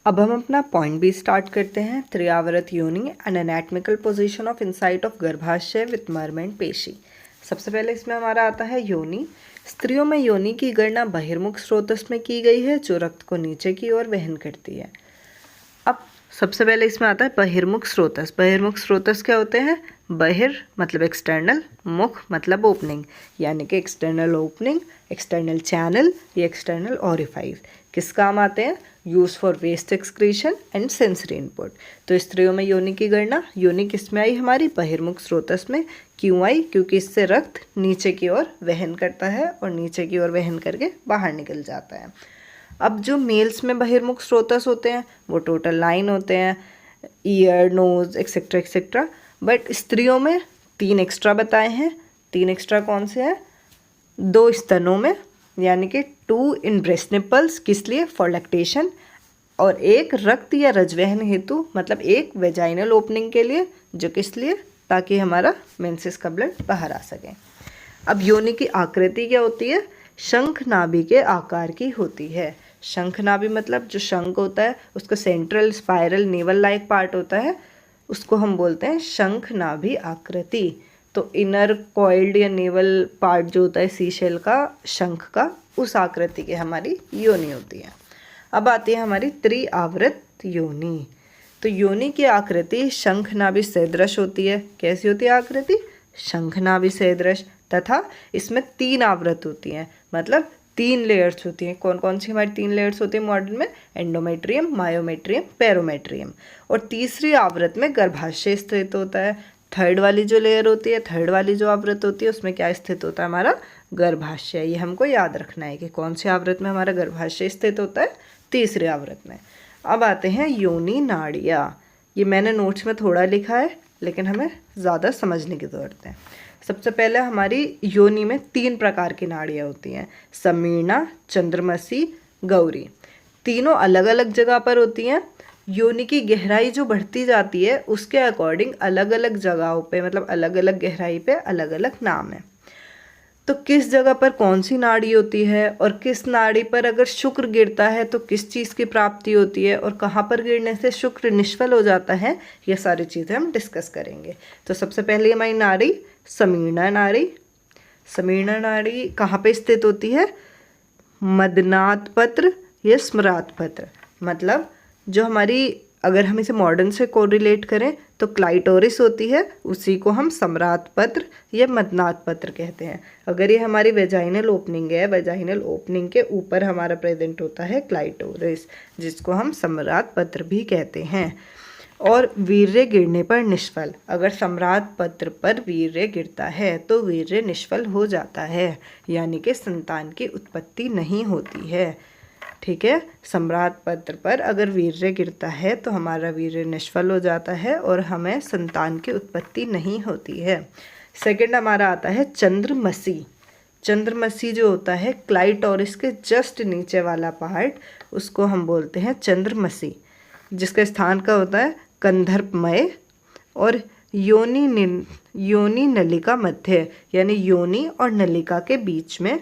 अब हम अपना पॉइंट बी स्टार्ट करते हैं। त्रियावर्त योनि and anatomical position of inside of गर्भाशय विथ मर्मेंट पेशी। सबसे पहले इसमें हमारा आता है योनि। स्त्रियों में योनि की गणना बहिर्मुख स्रोतस में की गई है जो रक्त को नीचे की ओर वहन करती है। अब सबसे पहले इसमें आता है बहिर्मुख स्रोतस। बहिर्मुख स्रोतस क्या होते हैं? बहिर मतलब एक्सटर्नल, मुख मतलब ओपनिंग, यानी कि एक्सटर्नल ओपनिंग, एक्सटर्नल चैनल या एक्सटर्नल ओरिफाइस किस काम आते हैं? Use for waste excretion and sensory input. तो स्त्रियों में योनि की गणना, योनि किस में आई? हमारी बहिर्मुख स्रोतस में। क्यों आई? क्योंकि इससे रक्त नीचे की ओर वहन करता है और नीचे की ओर वहन करके बाहर निकल जाता है। अब जो मेल्स में बहिर्मुख स्रोतस होते हैं वो टोटल 9 होते हैं, ear, nose etcetera etcetera. But स्त्रियों में 3 एक्स्ट्रा बताए हैं। 3 एक्स्ट्रा कौन से हैं? 2 स्तनों में, यानी कि 2 इन ब्रेस्ट निपल्स, किस लिए? फॉर लैक्टेशन, और 1 रक्त या रजवहन हेतु, मतलब 1 वेजाइनल ओपनिंग के लिए, जो किस लिए? ताकि हमारा मेंसेस का ब्लड बाहर आ सके। अब योनि की आकृति क्या होती है? शंख नाभि के आकार की होती है। शंख नाभि मतलब जो शंख होता है उसका central spiral naval like part होता है, उसको हम बोलते हैं शंख नाभि आकृति। तो इनर कॉइल्ड या नेवल पार्ट जो होता है सीशेल का, शंख का, उस आकृति की हमारी योनि होती है। अब आती है हमारी त्रिआवृत योनि। तो योनि की आकृति शंख नाभि सदृश होती है। कैसी होती है आकृति? शंख नाभि सदृश। तथा इसमें 3 आवृत होती हैं, मतलब 3 लेयर्स होती हैं। कौन कौन सी हमारी 3 लेयर्स होती हैं मॉडल में? Endometrium, myometrium, perimetrium. और तीसरी आवृत में गर्भाशय स्थित होता है। थर्ड वाली जो लेयर होती है, थर्ड वाली जो आवृत होती है, उसमें क्या स्थित होता है? हमारा गर्भाशय। ये हमको याद रखना है कि कौन सी आवृत में हमारा गर्भाशय स्थित होता है? तीसरी आवृत में। अब आते हैं योनि नाड़ियाँ। ये मैंने नोट्स में थोड़ा लिखा है, लेकिन हमें ज़्यादा समझने की ज़रूरत है। सबसे पहले हमारी योनि में 3 प्रकार की नाड़ियाँ होती हैं, समीरणा, चंद्रमसी, गौरी। तीनों अलग अलग जगह पर होती हैं। योनि की गहराई जो बढ़ती जाती है उसके अकॉर्डिंग अलग अलग जगहों पे, मतलब अलग अलग गहराई पे अलग अलग नाम है। तो किस जगह पर कौन सी नाड़ी होती है और किस नाड़ी पर अगर शुक्र गिरता है तो किस चीज़ की प्राप्ति होती है, और कहाँ पर गिरने से शुक्र निष्फल हो जाता है, ये सारी चीज़ें हम डिस्कस करेंगे। तो सबसे पहले हमारी नाड़ी समीरणा नाड़ी। समीरणा नाड़ी कहाँ पे स्थित होती है? मदनात पत्र या स्मरात पत्र, मतलब जो हमारी, अगर हम इसे मॉडर्न से कोरिलेट करें तो क्लाइटोरिस होती है, उसी को हम सम्राट पत्र या मदनात पत्र कहते हैं। अगर ये हमारी वेजाइनल ओपनिंग है, वेजाइनल ओपनिंग के ऊपर हमारा प्रेजेंट होता है क्लाइटोरिस, जिसको हम सम्राट पत्र भी कहते हैं। और वीर्य गिरने पर निष्फल, अगर सम्राट पत्र पर वीर्य गिरता है तो वीर्य निष्फल हो जाता है, यानी कि संतान की उत्पत्ति नहीं होती है। ठीक है, सम्राट पत्र पर अगर वीर्य गिरता है तो हमारा वीर्य निष्फल हो जाता है और हमें संतान की उत्पत्ति नहीं होती है। सेकंड हमारा आता है चंद्रमसी। चंद्रमसी जो होता है क्लाइटोरिस के जस्ट नीचे वाला पार्ट, उसको हम बोलते हैं चंद्रमसी, जिसका स्थान का होता है कंधर्पमय और योनि नलिका मध्य, यानी योनि और नलिका के बीच में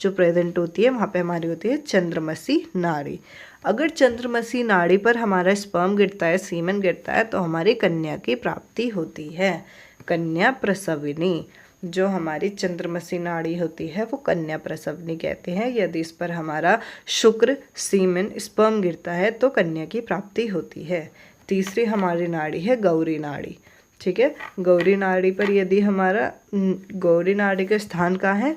जो प्रेजेंट होती है वहाँ पे हमारी होती है चंद्रमसी नाड़ी। अगर चंद्रमसी नाड़ी पर हमारा स्पर्म गिरता है, सीमेन गिरता है, तो हमारी कन्या की प्राप्ति होती है। कन्या प्रसविनी, जो हमारी चंद्रमसी नाड़ी होती है वो कन्या प्रसवनी कहते हैं। यदि इस पर हमारा शुक्र, सीमेन, स्पर्म गिरता है तो कन्या की प्राप्ति होती है। तीसरी हमारी नाड़ी है गौरी नाड़ी। ठीक है, गौरी नाड़ी पर यदि हमारा, गौरी नाड़ी का स्थान कहाँ है?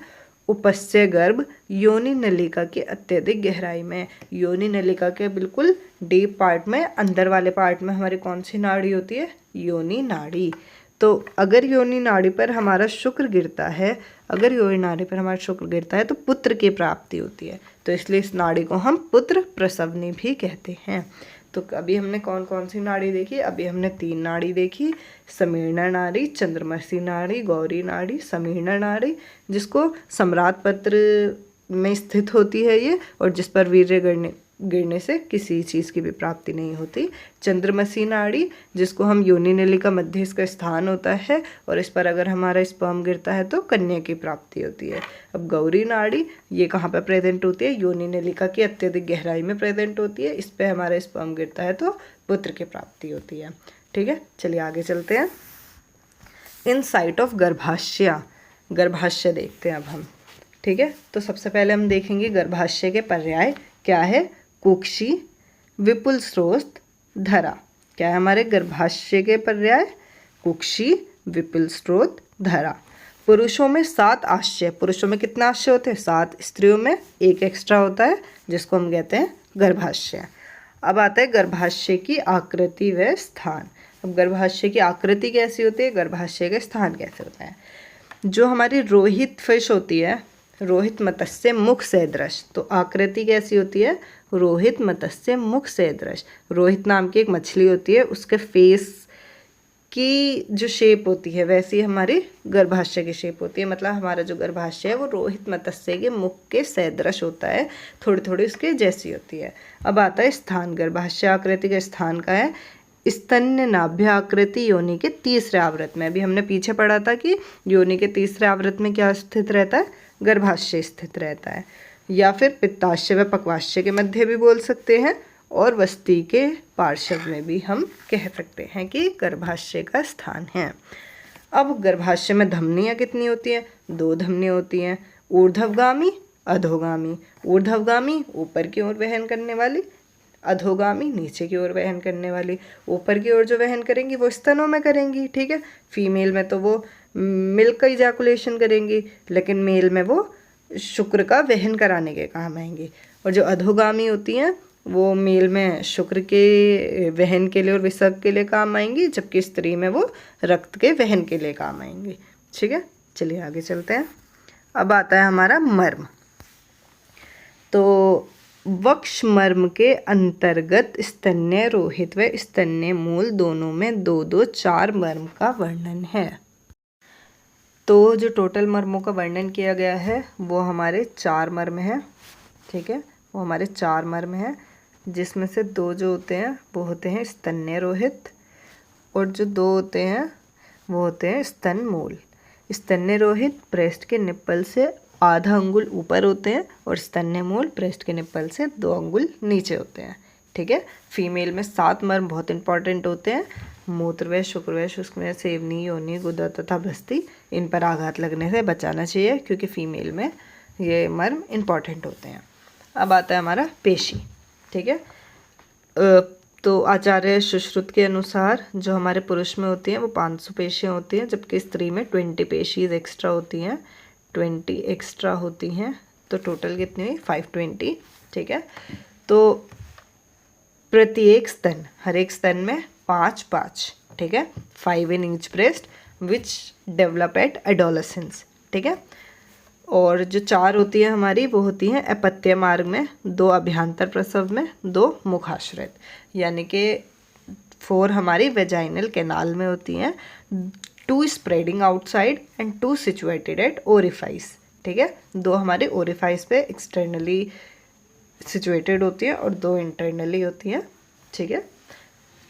उपस्य गर्भ योनि नलिका की अत्यधिक गहराई में। योनि नलिका के बिल्कुल डीप पार्ट में, अंदर वाले पार्ट में हमारी कौन सी नाड़ी होती है? योनि नाड़ी। तो अगर योनि नाड़ी पर हमारा शुक्र गिरता है, अगर योनि नाड़ी पर हमारा शुक्र गिरता है तो पुत्र की प्राप्ति होती है। तो इसलिए इस नाड़ी को हम पुत्र प्रसवनी भी कहते हैं। तो अभी हमने कौन कौन सी नाड़ी देखी? अभी हमने 3 नाड़ी देखी, समीरणा नाड़ी, चंद्रमसी नाड़ी, गौरी नाड़ी। समीरणा नाड़ी जिसको सम्राट पत्र में स्थित होती है ये, और जिस पर वीर्य गिरने से किसी चीज़ की भी प्राप्ति नहीं होती। चंद्रमसी नाड़ी, जिसको हम योनि नलिका मध्य इसका स्थान होता है, और इस पर अगर हमारा स्पर्म गिरता है तो कन्या की प्राप्ति होती है। अब गौरी नाड़ी, ये कहाँ पर प्रेजेंट होती है? योनि नलिका की अत्यधिक गहराई में प्रेजेंट होती है। इस पर हमारा स्पर्म गिरता है तो पुत्र की प्राप्ति होती है। ठीक है, चलिए आगे चलते हैं। इन साइट ऑफ गर्भाशय, गर्भाशय देखते हैं अब हम। ठीक है, तो सबसे पहले हम देखेंगे गर्भाशय के पर्याय क्या है। कुक्षी, विपुल स्रोत, धरा। क्या है हमारे गर्भाशय के पर्याय? कुक्षी, विपुल स्रोत, धरा। पुरुषों में 7 आशय, पुरुषों में कितना आशय होते हैं? 7। स्त्रियों में 1 एक्स्ट्रा होता है, जिसको हम कहते हैं गर्भाशय। अब आता है गर्भाशय की आकृति व स्थान। अब गर्भाशय की आकृति कैसी होती है, गर्भाशय का स्थान कैसे होता है? जो हमारी रोहित फिश होती है, रोहित मत्स्य मुख सदृश, तो आकृति कैसी होती है? रोहित मत्स्य मुख सदृश। रोहित नाम की एक मछली होती है, उसके फेस की जो शेप होती है वैसी हमारी गर्भाशय की शेप होती है। मतलब हमारा जो गर्भाशय है वो रोहित मत्स्य के मुख के सदृश होता है, थोड़ी थोड़ी उसके जैसी होती है। अब आता है स्थान। गर्भाशय आकृति का स्थान का है स्तन्य नाभ्य आकृति योनि के तीसरे आवृत में। अभी हमने पीछे पढ़ा था कि योनि के तीसरे आवृत में क्या स्थित रहता है? गर्भाशय स्थित रहता है। या फिर पित्ताशय व पक्वाशय के मध्य भी बोल सकते हैं, और वस्ती के पार्श्व में भी हम कह सकते हैं कि गर्भाशय का स्थान है। अब गर्भाशय में धमनियाँ कितनी होती हैं? 2 धमनियाँ होती हैं, ऊर्ध्वगामी, अधोगामी। ऊर्ध्वगामी ऊपर की ओर वहन करने वाली, अधोगामी नीचे की ओर वहन करने वाली। ऊपर की ओर जो वहन करेंगी वो स्तनों में करेंगी। ठीक है, फीमेल में तो वो मिल्क का इजैकुलेशन करेंगी, लेकिन मेल में वो शुक्र का वहन कराने के काम आएंगी। और जो अधोगामी होती हैं वो मेल में शुक्र के वहन के लिए और विसर्ग के लिए काम आएंगी, जबकि स्त्री में वो रक्त के वहन के लिए काम आएंगी। ठीक है, चलिए आगे चलते हैं। अब आता है हमारा मर्म। तो वक्ष मर्म के अंतर्गत स्तन्य रोहित व स्तन्य मूल दोनों में 2-2 4 मर्म का वर्णन है। तो जो टोटल मर्मों का वर्णन किया गया है वो हमारे 4 मर्म हैं। ठीक है, वो हमारे 4 मर्म हैं, जिसमें से 2 जो होते हैं वो होते हैं स्तन्य रोहित, और जो 2 होते हैं वो होते हैं स्तन मूल। स्तन्य रोहित ब्रेस्ट के निप्पल से आधा अंगुल ऊपर होते हैं, और स्तन्य मूल ब्रेस्ट के निप्पल से 2 अंगुल नीचे होते हैं। ठीक है, फीमेल में 7 मर्म बहुत इंपॉर्टेंट होते हैं। मूत्रवय, शुक्रवय, शुष्कवय, सेवनी, योनि, गुदा तथा बस्ती, इन पर आघात लगने से बचाना चाहिए, क्योंकि फीमेल में ये मर्म इंपॉर्टेंट होते हैं। अब आता है हमारा पेशी। ठीक है, तो आचार्य सुश्रुत के अनुसार जो हमारे पुरुष में होती हैं वो 500 पेशियाँ होती हैं, जबकि स्त्री में 20 पेशीज एक्स्ट्रा होती हैं, 20 एक्स्ट्रा होती हैं। तो टोटल कितनी हुई? 520। ठीक है, तो प्रत्येक स्तन, हर एक स्तन में 5-5। ठीक है, 5 in each breast which develop at adolescence। ठीक है, और जो 4 होती है हमारी वो होती हैं अपत्य मार्ग में, 2 अभ्यंतर प्रसव में, 2 मुखाश्रित, यानी कि 4 हमारी वेजाइनल कैनाल में होती हैं, 2 spreading outside and 2 situated at orifice. ठीक है, 2 हमारे ओरिफाइस पे एक्सटर्नली सिचुएटेड होती है और 2 इंटरनली होती हैं। ठीक है,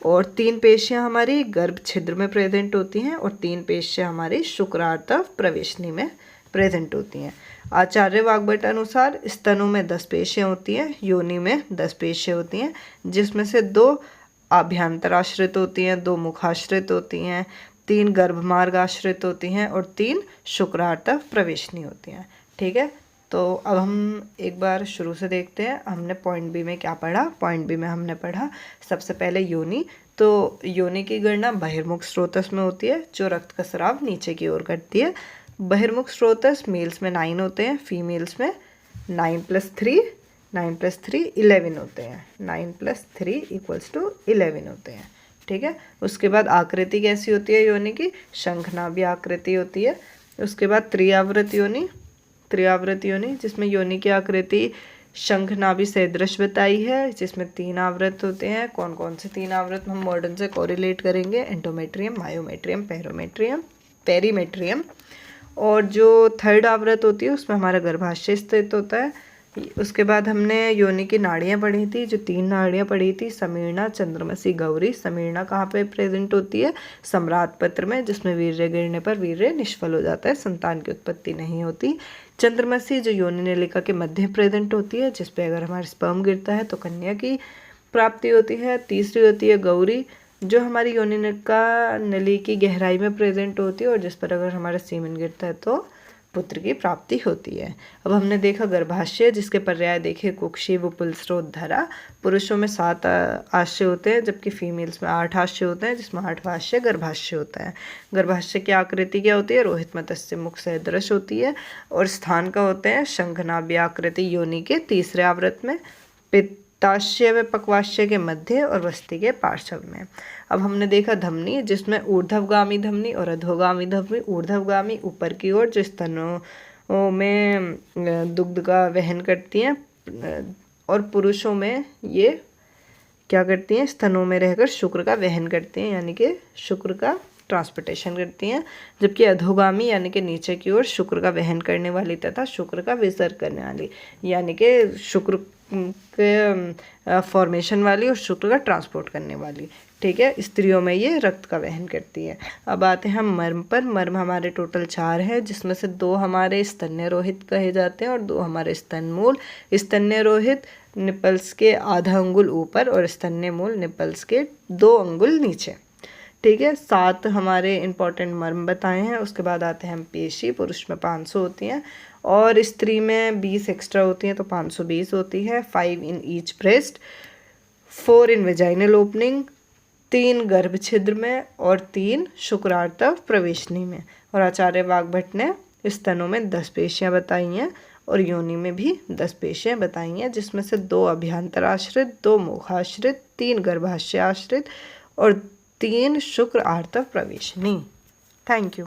और 3 पेशियाँ हमारी गर्भ छिद्र में प्रेजेंट होती हैं, और 3 पेशियाँ हमारी शुक्रार्तव प्रवेशनी में प्रेजेंट होती हैं। आचार्य वाग्भट अनुसार स्तनों में 10 पेशियाँ होती हैं, योनि में 10 पेशियाँ होती हैं, जिसमें से 2 आभ्यंतराश्रित होती हैं, 2 मुखाश्रित होती हैं, 3 गर्भमार्ग आश्रित होती हैं, और 3 शुक्रार्तव प्रवेशनी होती हैं। ठीक है, तो अब हम एक बार शुरू से देखते हैं हमने पॉइंट बी में क्या पढ़ा। पॉइंट बी में हमने पढ़ा सबसे पहले योनि। तो योनि की गणना बहिर्मुख स्रोतस में होती है, जो रक्त का स्राव नीचे की ओर करती है। बहिर्मुख स्रोतस मेल्स में 9 होते हैं, फीमेल्स में 9 + 3 11 होते हैं। 9 + 3 = 11 होते हैं। ठीक है, उसके बाद आकृति कैसी होती है योनि की? शंखनाभि आकृति होती है। उसके बाद त्रिआवृत योनि, जिसमें योनि की आकृति शंखनाभि सदृश बताई है, जिसमें 3 आवृत होते हैं। कौन कौन से 3 आवृत हम मॉडर्न से कोरिलेट करेंगे? Endometrium, myometrium, perimetrium. और जो 3rd आवृत होती है उसमें हमारा गर्भाशय स्थित होता है, उसके बाद हमने योनि की नाड़ियाँ पढ़ी थी, जो 3 नाड़ियाँ पढ़ी थी, समीरणा, चंद्रमसी, गौरी। समीरणा कहाँ पे प्रेजेंट होती है? सम्राट पत्र में, जिसमें वीर्य गिरने पर वीर्य निष्फल हो जाता है, संतान की उत्पत्ति नहीं होती। चंद्रमसी जो योनि नलिका के मध्य प्रेजेंट होती है, जिसपे अगर हमारा स्पर्म गिरता है तो कन्या की प्राप्ति होती है। तीसरी होती है गौरी, जो हमारी योनि नली की गहराई में प्रेजेंट होती है और जिस पर अगर हमारा सीमन गिरता है तो पुत्र की प्राप्ति होती है। अब हमने देखा गर्भाशय, जिसके पर्याय देखे कुक्षी, वुपुल, स्रोत, धरा। पुरुषों में 7 आशय होते हैं, जबकि फीमेल्स में 8 आशय होते हैं, जिसमें 8वां आशय गर्भाशय होता है। गर्भाशय की आकृति क्या होती है? रोहित मत्स्य मुख सदृश होती है और स्थान का होते हैं शंखनाभि आकृति योनि के तीसरे आवृत में, पित्ताशय व पक्वाशय के मध्य और वस्ति के पार्श्व में। अब हमने देखा धमनी, जिसमें ऊर्ध्वगामी धमनी और अधोगामी धमनी। ऊर्ध्वगामी ऊपर की ओर, जो स्तनों में दुग्ध का वहन करती हैं, और पुरुषों में ये क्या करती हैं? स्तनों में रहकर शुक्र का वहन करती हैं, यानी कि शुक्र का ट्रांसपोर्टेशन करती हैं। जबकि अधोगामी यानी कि नीचे की ओर शुक्र का वहन करने वाली तथा शुक्र का विसर्ग करने वाली, यानी कि शुक्र के फॉर्मेशन वाली और शुक्र का ट्रांसपोर्ट करने वाली। ठीक है, स्त्रियों में ये रक्त का वहन करती है। अब आते हैं हम मर्म पर। मर्म हमारे टोटल 4 है, जिसमें से 2 हमारे स्तन्य रोहित कहे जाते हैं और 2 हमारे स्तनमूल। स्तन्य रोहित निपल्स के आधा अंगुल ऊपर और स्तन्य मूल निपल्स के 2 अंगुल नीचे। ठीक है, 7 हमारे इंपॉर्टेंट मर्म बताए हैं। उसके बाद आते हैं हम पेशी। पुरुष में 500 होती हैं और स्त्री में 20 एक्स्ट्रा होती हैं, तो 520 होती है। 5 in each breast, 4 in vaginal opening, 3 गर्भ छिद्र में और 3 शुक्रार्तव प्रवेशनी में। और आचार्य वाग्भट ने स्तनों में 10 पेशियाँ बताई हैं और योनि में भी 10 पेशियाँ बताई हैं, जिसमें से 2 अभ्यंतर आश्रित, 2 मुखाश्रित, 3 गर्भाशय आश्रित और 3 शुक्र आर्तव प्रवेशनी। Thank you.